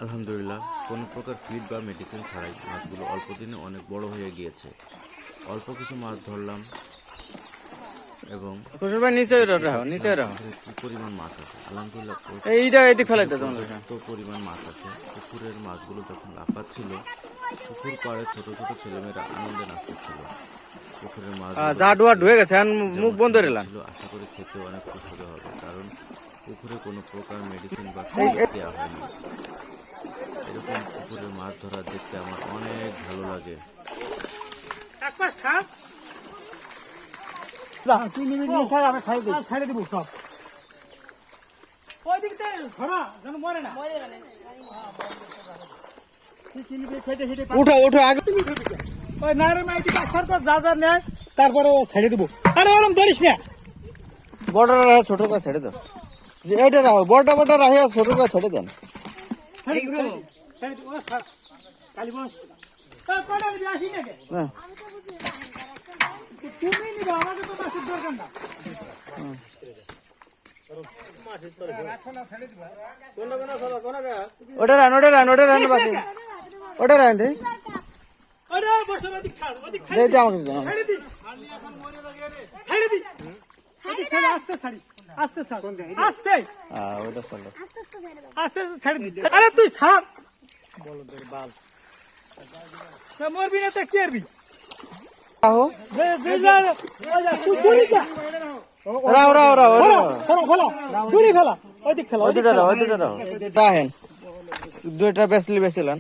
আলহামদুলিল্লাহ কোনো প্রকার ফিড বা মেডিসিন ছাড়াই মাছগুলো অল্প দিনে অনেক বড় হয়ে গিয়েছে। অল্প কিছু মাছ ধরলাম এবং কি পরিমাণ মাছ আছে আলহামদুলিল্লাহ এত পরিমাণ মাছ আছে। পুকুরের মাছগুলো যখন লাফাচ্ছিল পুকুর পাড়ে ছোট ছোট ছেলেমেয়েরা আনন্দে নাচতেছিল। পুকুরের মাছ ছিল, আশা করি খেতে অনেক সুস্বাদু হবে, কারণ পুকুরে কোনো প্রকার মেডিসিন বা দেওয়া হয়নি। এরকম পুকুরের মাছ ধরা দেখতে আমার অনেক ভালো লাগে। উঠো উঠো আগে যা যা নেয় তারপরে ছেড়ে দেবো। আরে ওরম ধরিস না, বড়টা রাখা ছোটটা ছেড়ে দাও। যে এইটা রাখো, বড়টা বড়টা রাখা ছোটটা ছেড়ে দেন। ওটা রান বাকি ওটা রান দে আমাকে তুই ছাড় মরবি না তো কি আরবি দুইটা বেসলি বেসিলেন।